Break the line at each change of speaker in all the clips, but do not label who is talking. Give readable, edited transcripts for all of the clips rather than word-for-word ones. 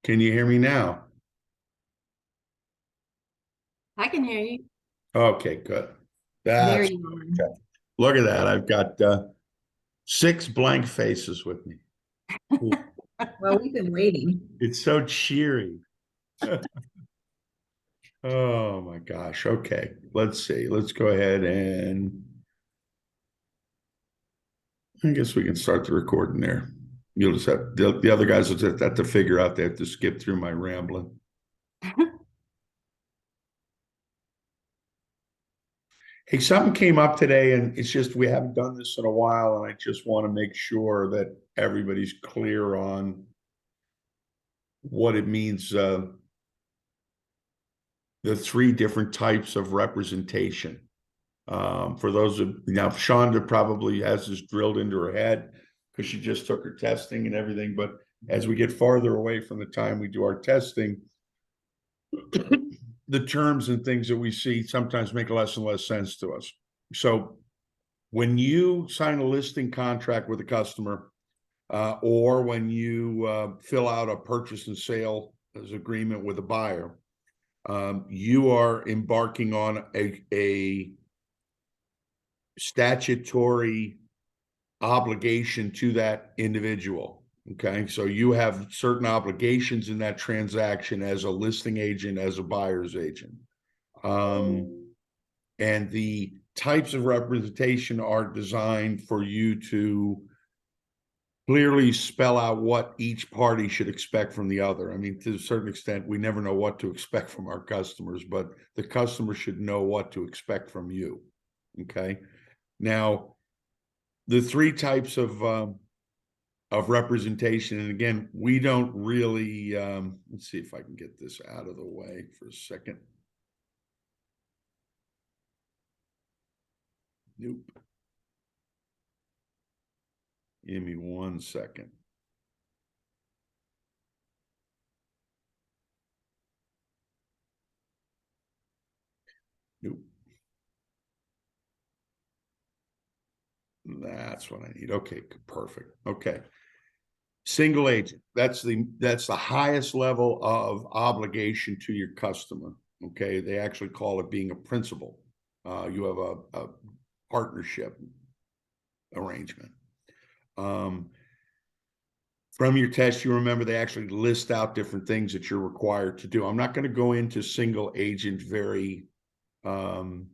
Can you hear me now?
I can hear you.
Okay, good.
There
That's
you
okay. Look at that. I've got six blank faces with me.
are. Well, we've been waiting.
It's so cheery. Oh my gosh. Okay. Let's see. Let's go ahead and I guess we can start the recording there. You'll just have the other guys will just have to figure out they have to skip through my rambling. Hey, something came up today, and it's just we haven't done this in a while, and I just want to make sure that everybody's clear on what it means, the three different types of representation. For those of now, Shonda probably has this drilled into her head because she just took her testing and everything. But as we get farther away from the time we do our testing, the terms and things that we see sometimes make less and less sense to us. So when you sign a listing contract with a customer, or when you fill out a purchase and sale as agreement with a buyer, you are embarking on a statutory obligation to that individual. Okay, so you have certain obligations in that transaction as a listing agent, as a buyer's agent. And the types of representation are designed for you to clearly spell out what each party should expect from the other. I mean, to a certain extent, we never know what to expect from our customers, but the customer should know what to expect from you. Okay. Now, the three types of representation, and again, we don't really. Let's see if I can get this out of the way for a second. Nope. Give me 1 second. Nope. That's what I need. Okay, perfect. Okay. Single agent. That's the highest level of obligation to your customer. Okay. They actually call it being a principal. You have a partnership arrangement. From your test, you remember they actually list out different things that you're required to do. I'm not going to go into single agent um,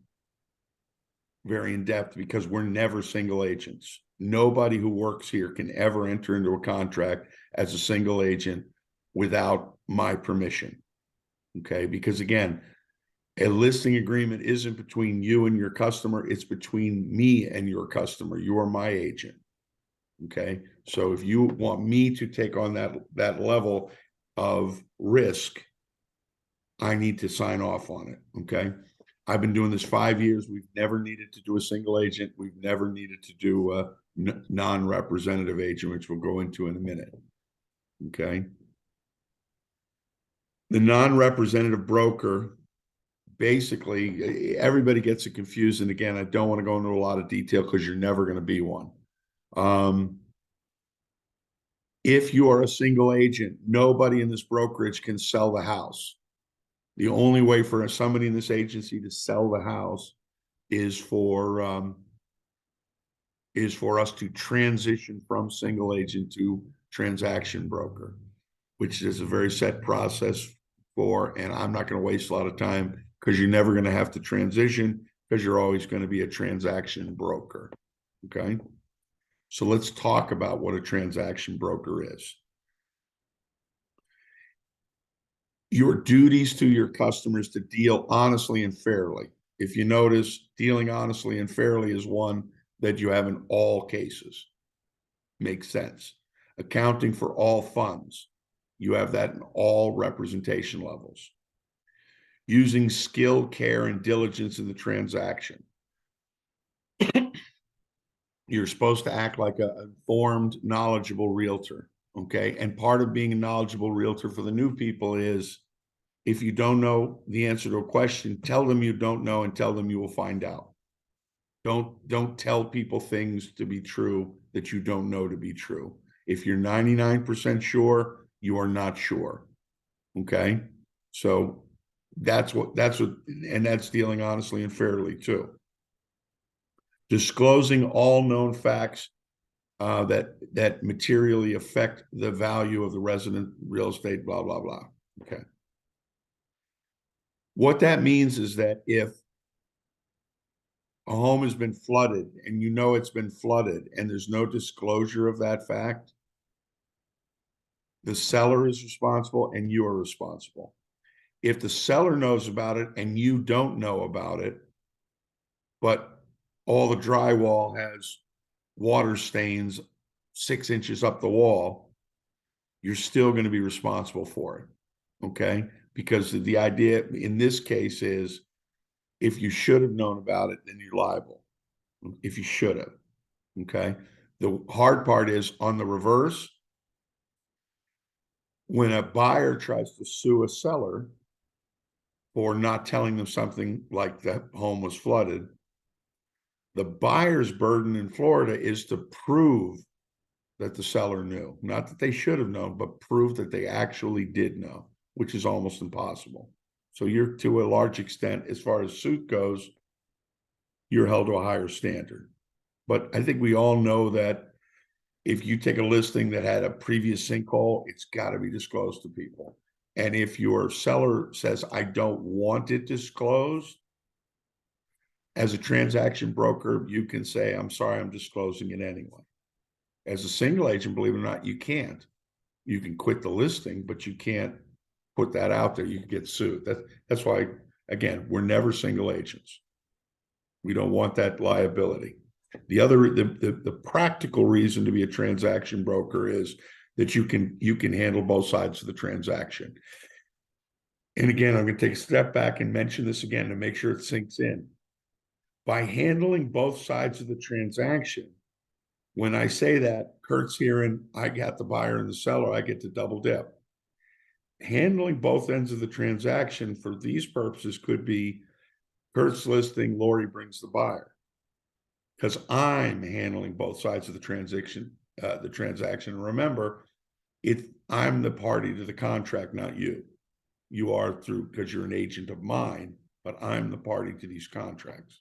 very in depth because we're never single agents. Nobody who works here can ever enter into a contract as a single agent without my permission. Okay. Because again, a listing agreement isn't between you and your customer, it's between me and your customer. You are my agent. Okay. So if you want me to take on that level of risk, I need to sign off on it. Okay. I've been doing this 5 years. We've never needed to do a single agent. We've never needed to do a non-representative agent, which we'll go into in a minute. Okay. The non-representative broker, basically, everybody gets it confused. And again, I don't want to go into a lot of detail because you're never going to be one. If you are a single agent, nobody in this brokerage can sell the house. The only way for somebody in this agency to sell the house is for us to transition from single agent to transaction broker, which is a very set process for, and I'm not going to waste a lot of time because you're never going to have to transition because you're always going to be a transaction broker. Okay. So let's talk about what a transaction broker is. Your duties to your customers to deal honestly and fairly. If you notice, dealing honestly and fairly is one that you have in all cases. Makes sense. Accounting for all funds. You have that in all representation levels. Using skill, care, and diligence in the transaction. You're supposed to act like an informed, knowledgeable realtor. Okay. And part of being a knowledgeable realtor for the new people is if you don't know the answer to a question, tell them you don't know and tell them you will find out. Don't tell people things to be true that you don't know to be true. If you're 99% sure, you are not sure. Okay. So that's what, and that's dealing honestly and fairly too. Disclosing all known facts that materially affect the value of the resident real estate, blah, blah, blah. Okay. What that means is that if a home has been flooded and you know it's been flooded and there's no disclosure of that fact, the seller is responsible and you are responsible. If the seller knows about it and you don't know about it, but all the drywall has water stains 6 inches up the wall, you're still going to be responsible for it. Okay. Because the idea in this case is if you should have known about it, then you're liable. If you should have. Okay. The hard part is on the reverse, when a buyer tries to sue a seller for not telling them something like the home was flooded, the buyer's burden in Florida is to prove that the seller knew, not that they should have known, but prove that they actually did know, which is almost impossible. So you're, to a large extent, as far as suit goes, you're held to a higher standard. But I think we all know that if you take a listing that had a previous sinkhole, it's got to be disclosed to people. And if your seller says, I don't want it disclosed, as a transaction broker, you can say, I'm sorry, I'm disclosing it anyway. As a single agent, believe it or not, you can't. You can quit the listing, but you can't put that out there. You can get sued. That's why, again, we're never single agents. We don't want that liability. The practical reason to be a transaction broker is that you can handle both sides of the transaction. And again, I'm going to take a step back and mention this again to make sure it sinks in. By handling both sides of the transaction, when I say that, Kurt's hearing, I got the buyer and the seller, I get to double dip. Handling both ends of the transaction for these purposes could be Kurt's listing, Lori brings the buyer. Because I'm handling both sides of the transaction. Remember, I'm the party to the contract, not you. You are through because you're an agent of mine, but I'm the party to these contracts.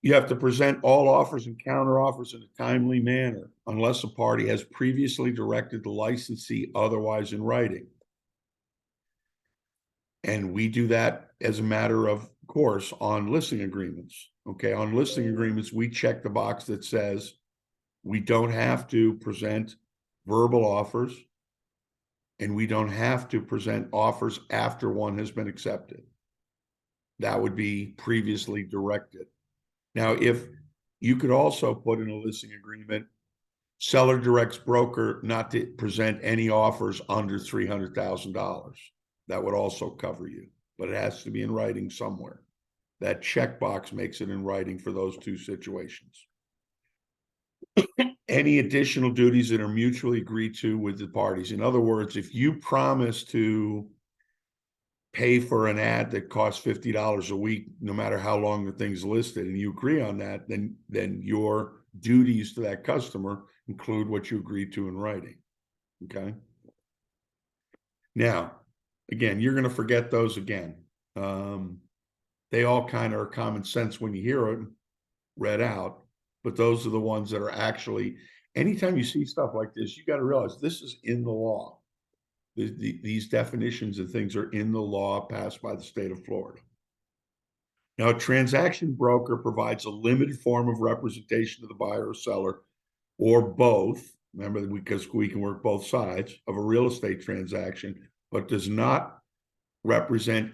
You have to present all offers and counteroffers in a timely manner, unless a party has previously directed the licensee otherwise in writing. And we do that as a matter of course on listing agreements. Okay, on listing agreements, we check the box that says we don't have to present verbal offers and we don't have to present offers after one has been accepted. That would be previously directed. Now, if you could also put in a listing agreement, seller directs broker not to present any offers under $300,000. That would also cover you, but it has to be in writing somewhere. That checkbox makes it in writing for those two situations. Any additional duties that are mutually agreed to with the parties. In other words, if you promise to pay for an ad that costs $50 a week, no matter how long the thing's listed, and you agree on that, then your duties to that customer include what you agreed to in writing. Okay. Now, again, you're going to forget those again. They all kind of are common sense when you hear it read out, but those are the ones that are actually, anytime you see stuff like this, you got to realize this is in the law. These definitions and things are in the law passed by the state of Florida. Now, a transaction broker provides a limited form of representation to the buyer or seller, or both. Remember, because we can work both sides of a real estate transaction, but does not represent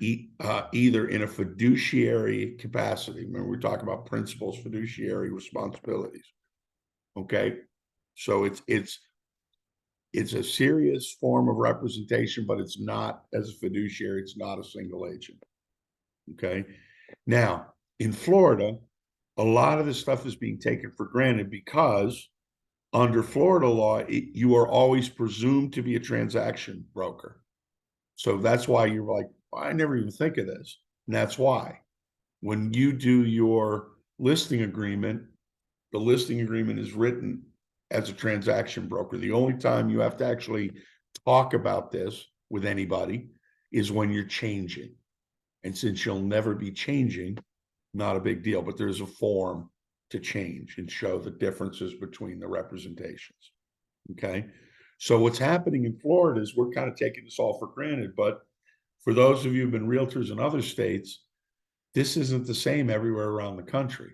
either in a fiduciary capacity. Remember, we talk about principals, fiduciary responsibilities. Okay, so it's a serious form of representation, but it's not as a fiduciary. It's not a single agent. Okay, now in Florida, a lot of this stuff is being taken for granted because under Florida law, you are always presumed to be a transaction broker. So that's why you're like, I never even think of this. And that's why when you do your listing agreement, the listing agreement is written as a transaction broker. The only time you have to actually talk about this with anybody is when you're changing. And since you'll never be changing, not a big deal, but there's a form to change and show the differences between the representations. Okay. So what's happening in Florida is we're kind of taking this all for granted, but for those of you who've been realtors in other states, this isn't the same everywhere around the country.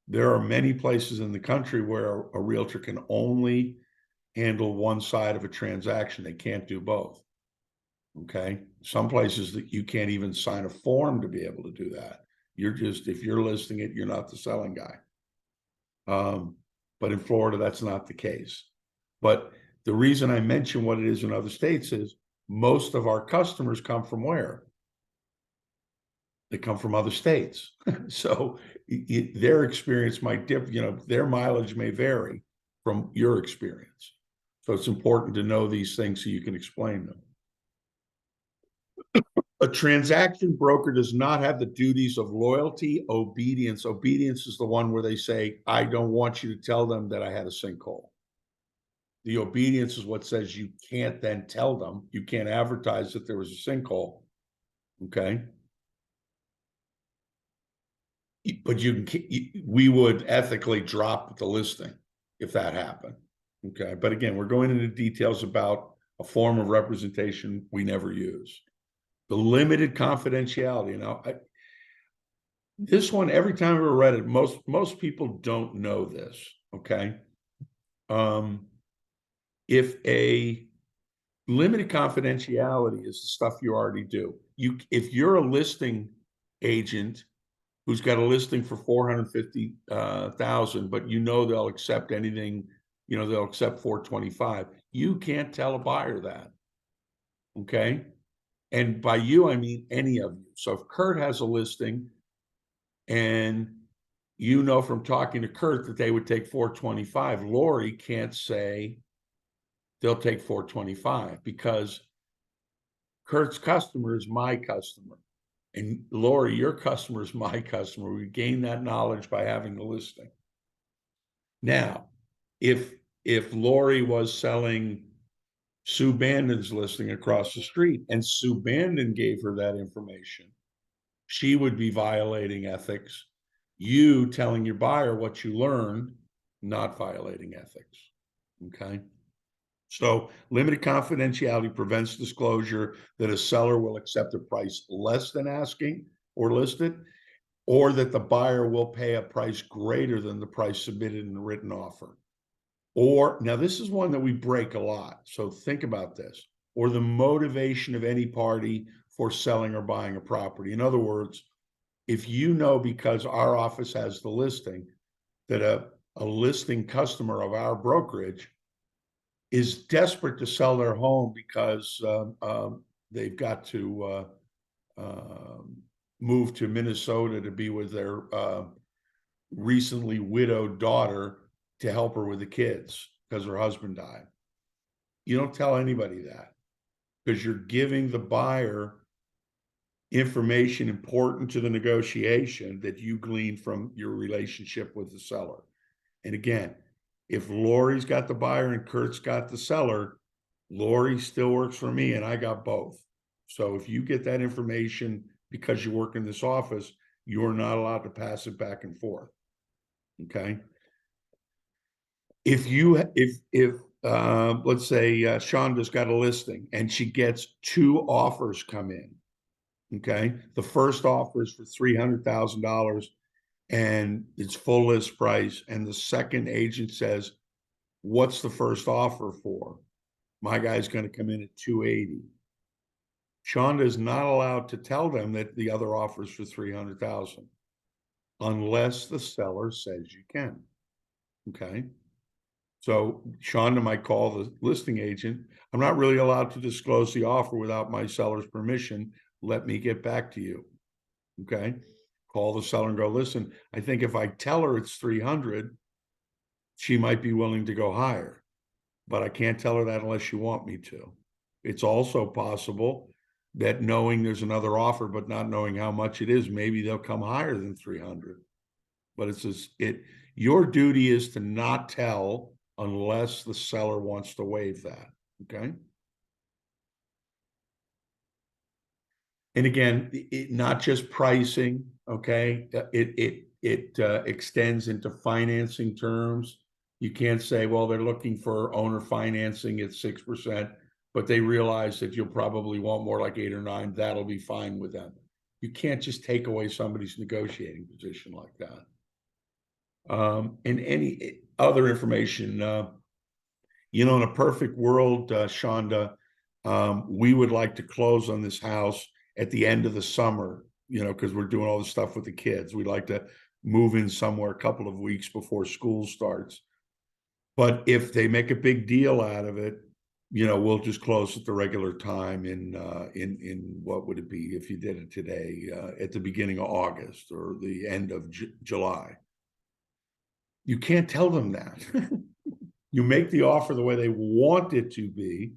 There are many places in the country where a realtor can only handle one side of a transaction. They can't do both. Okay. Some places that you can't even sign a form to be able to do that. You're just, if you're listing it, you're not the selling guy. But in Florida, that's not the case. But the reason I mention what it is in other states is most of our customers come from where? They come from other states. So their experience might differ, you know, their mileage may vary from your experience. So it's important to know these things so you can explain them. A transaction broker does not have the duties of loyalty, obedience. Obedience is the one where they say, I don't want you to tell them that I had a sinkhole. The obedience is what says you can't then tell them, you can't advertise that there was a sinkhole. Okay. But we would ethically drop the listing if that happened. Okay. But again, we're going into details about a form of representation we never use. The limited confidentiality. Now, this one, every time I've ever read it, most people don't know this. Okay. If a limited confidentiality is the stuff you already do. If you're a listing agent who's got a listing for 450,000, but you know they'll accept anything, you know, they'll accept 425. You can't tell a buyer that. Okay. And by you, I mean any of you. So if Kurt has a listing and you know from talking to Kurt that they would take 425, Lori can't say they'll take 425 because Kurt's customer is my customer. And Lori, your customer is my customer. We gain that knowledge by having the listing. Now, if Lori was selling Sue Bandon's listing across the street and Sue Bandon gave her that information, she would be violating ethics. You telling your buyer what you learned, not violating ethics. Okay. So limited confidentiality prevents disclosure that a seller will accept a price less than asking or listed, or that the buyer will pay a price greater than the price submitted in the written offer. Or, now this is one that we break a lot, so think about this, or the motivation of any party for selling or buying a property. In other words, if you know because our office has the listing that a listing customer of our brokerage is desperate to sell their home because they've got to move to Minnesota to be with their recently widowed daughter to help her with the kids because her husband died. You don't tell anybody that because you're giving the buyer information important to the negotiation that you glean from your relationship with the seller. And again, if Lori's got the buyer and Kurt's got the seller, Lori still works for me and I got both. So if you get that information because you work in this office, you're not allowed to pass it back and forth. Okay. If let's say Shonda's got a listing and she gets 2 offers come in. Okay. The first offer is for $300,000 and it's full list price. And the second agent says, what's the first offer for? My guy's going to come in at 280. Shonda is not allowed to tell them that the other offer is for 300,000 unless the seller says you can. Okay. So Shonda might call the listing agent. I'm not really allowed to disclose the offer without my seller's permission. Let me get back to you. Okay. Call the seller and go, listen, I think if I tell her it's 300, she might be willing to go higher, but I can't tell her that unless you want me to. It's also possible that knowing there's another offer, but not knowing how much it is, maybe they'll come higher than 300. But it's just, your duty is to not tell unless the seller wants to waive that. Okay. And again, not just pricing, okay? It extends into financing terms. You can't say, well, they're looking for owner financing at 6%, but they realize that you'll probably want more like 8 or 9. That'll be fine with them. You can't just take away somebody's negotiating position like that. And any other information, in a perfect world, Shonda, we would like to close on this house at the end of the summer, because we're doing all this stuff with the kids. We'd like to move in somewhere a couple of weeks before school starts. But if they make a big deal out of it, we'll just close at the regular time in what would it be if you did it today, at the beginning of August or the end of July. You can't tell them that. You make the offer the way they want it to be,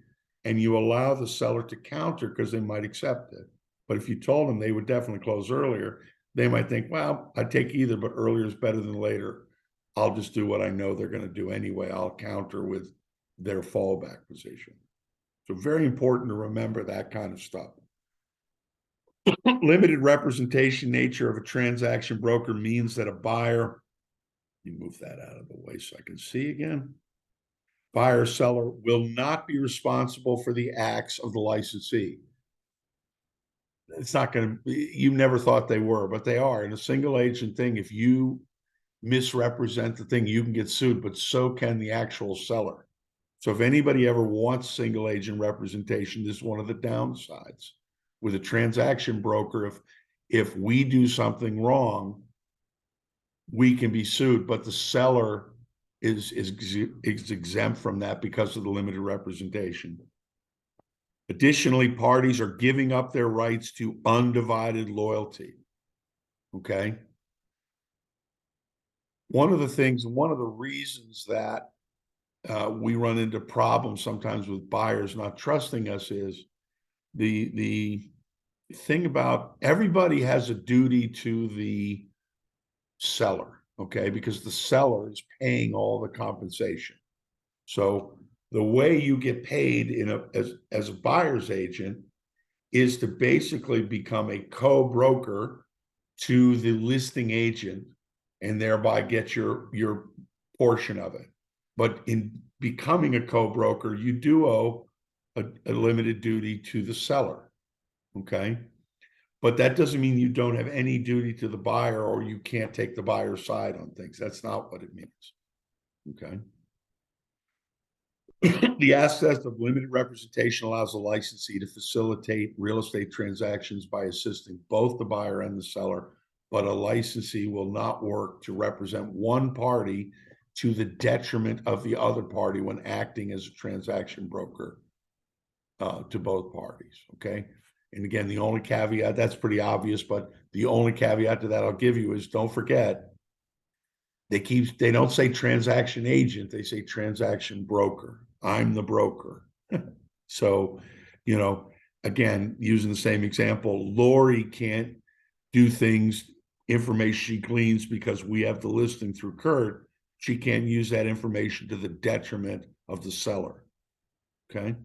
and you allow the seller to counter because they might accept it. But if you told them they would definitely close earlier, they might think, well, I'd take either, but earlier is better than later. I'll just do what I know they're going to do anyway. I'll counter with their fallback position. So very important to remember that kind of stuff. Limited representation nature of a transaction broker means that a buyer, you move that out of the way so I can see again. Buyer seller will not be responsible for the acts of the licensee. It's not going to, you never thought they were, but they are. In a single agent thing, if you misrepresent the thing, you can get sued, but so can the actual seller. So if anybody ever wants single agent representation, this is one of the downsides. With a transaction broker, if we do something wrong, we can be sued, but the seller is exempt from that because of the limited representation. Additionally, parties are giving up their rights to undivided loyalty. Okay. One of the reasons that we run into problems sometimes with buyers not trusting us is the thing about everybody has a duty to the seller, okay, because the seller is paying all the compensation. So the way you get paid as a buyer's agent is to basically become a co-broker to the listing agent and thereby get your portion of it. But in becoming a co-broker, you do owe a limited duty to the seller, okay? But that doesn't mean you don't have any duty to the buyer or you can't take the buyer's side on things. That's not what it means, okay? The aspect of limited representation allows the licensee to facilitate real estate transactions by assisting both the buyer and the seller, but a licensee will not work to represent one party to the detriment of the other party when acting as a transaction broker to both parties, okay? And again, the only caveat, that's pretty obvious, but the only caveat to that I'll give you is don't forget, they don't say transaction agent, they say transaction broker. I'm the broker. So, again, using the same example, Lori can't do things, information she gleans because we have the listing through Kurt. She can't use that information to the detriment of the seller. Okay.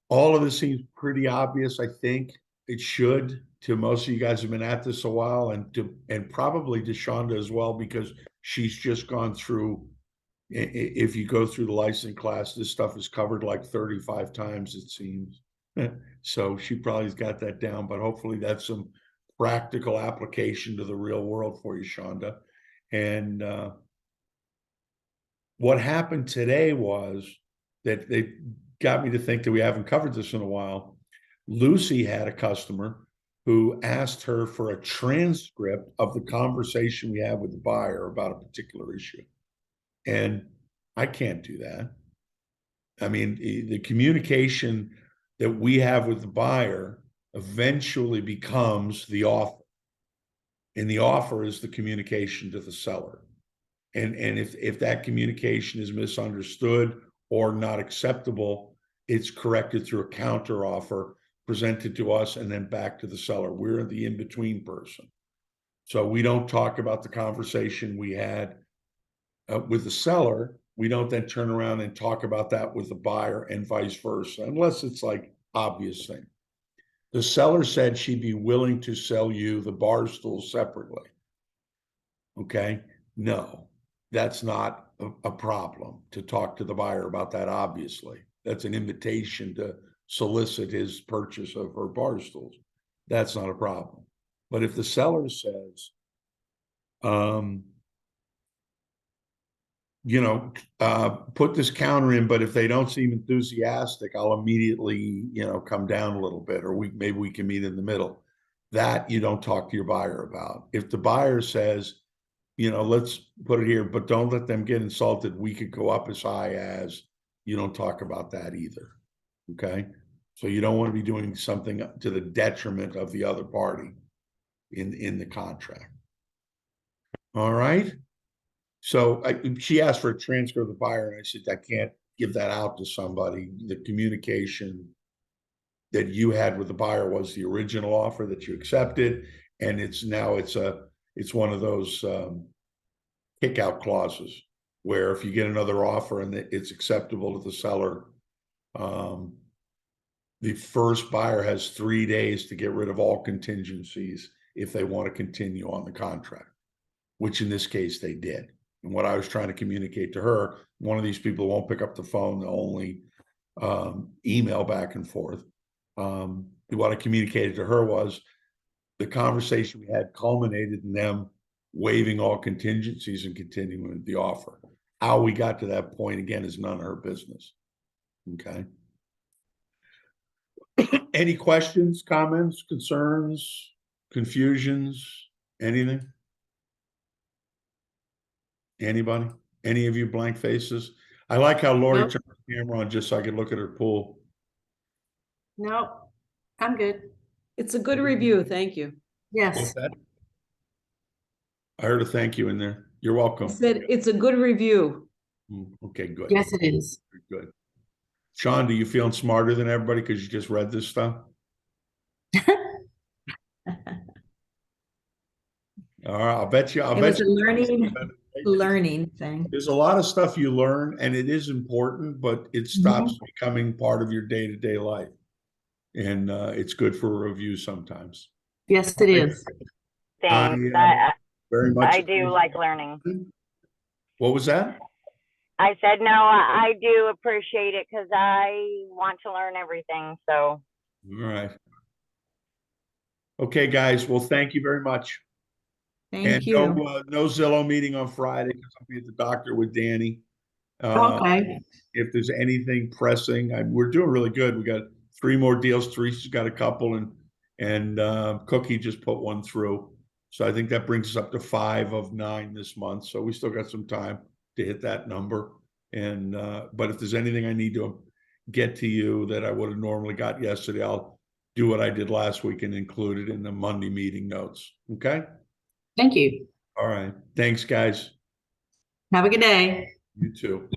All of this seems pretty obvious. I think it should to most of you guys who've been at this a while, and probably to Shonda as well, because she's just gone through. If you go through the licensing class, this stuff is covered like 35 times, it seems. So she probably's got that down, but hopefully that's some practical application to the real world for you, Shonda. And what happened today was that they got me to think that we haven't covered this in a while. Lucy had a customer who asked her for a transcript of the conversation we had with the buyer about a particular issue. And I can't do that. I mean, the communication that we have with the buyer eventually becomes the offer. And the offer is the communication to the seller. And if that communication is misunderstood or not acceptable, it's corrected through a counter offer presented to us and then back to the seller. We're the in-between person. So we don't talk about the conversation we had with the seller. We don't then turn around and talk about that with the buyer and vice versa, unless it's like obvious thing. The seller said she'd be willing to sell you the bar stools separately. Okay, no, that's not a problem to talk to the buyer about that, obviously. That's an invitation to solicit his purchase of her bar stools. That's not a problem. But if the seller says, you know, put this counter in, but if they don't seem enthusiastic, I'll immediately, you know, come down a little bit, or maybe we can meet in the middle. That you don't talk to your buyer about. If the buyer says, you know, let's put it here, but don't let them get insulted, we could go up as high as, you don't talk about that either. Okay. So you don't want to be doing something to the detriment of the other party in the contract. All right. So she asked for a transfer of the buyer, and I said, I can't give that out to somebody. The communication that you had with the buyer was the original offer that you accepted, and it's one of those kick out clauses where if you get another offer and it's acceptable to the seller, the first buyer has 3 days to get rid of all contingencies if they want to continue on the contract, which in this case they did. And what I was trying to communicate to her, one of these people won't pick up the phone, they'll only email back and forth. What I communicated to her was the conversation we had culminated in them waiving all contingencies and continuing with the offer. How we got to that point, again, is none of her business. Okay. Any questions, comments, concerns, confusions, anything? Anybody? Any of you blank faces? I like how Lori
Nope.
turned the camera on just so I could look at her pool.
No, I'm good.
It's a good review. Thank you.
What's
Yes.
that? I heard a thank you in there. You're
I
welcome.
said it's a good review.
Okay, good.
Yes, it is.
Good. Sean, do you feeling smarter than everybody because you just read this stuff? All right, I'll bet you.
It was a learning thing.
There's a lot of stuff you learn, and it is important, but it stops becoming part of your day-to-day life. And it's good for a review sometimes.
Yes, it is.
Thanks.
Very much.
I do like learning.
What was that?
I said, no, I do appreciate it because I want to learn everything. So.
All right. Okay, guys. Well, thank you very much.
Thank you.
No Zillow meeting on Friday because I'll be at the doctor with Danny.
Okay.
If there's anything pressing, we're doing really good. We got 3 more deals. Teresa's got a couple, and Cookie just put one through. So I think that brings us up to 5 of 9 this month. So we still got some time to hit that number. And but if there's anything I need to get to you that I would have normally got yesterday, I'll do what I did last week and include it in the Monday meeting notes. Okay.
Thank you.
All right. Thanks, guys.
Have a good day.
You too.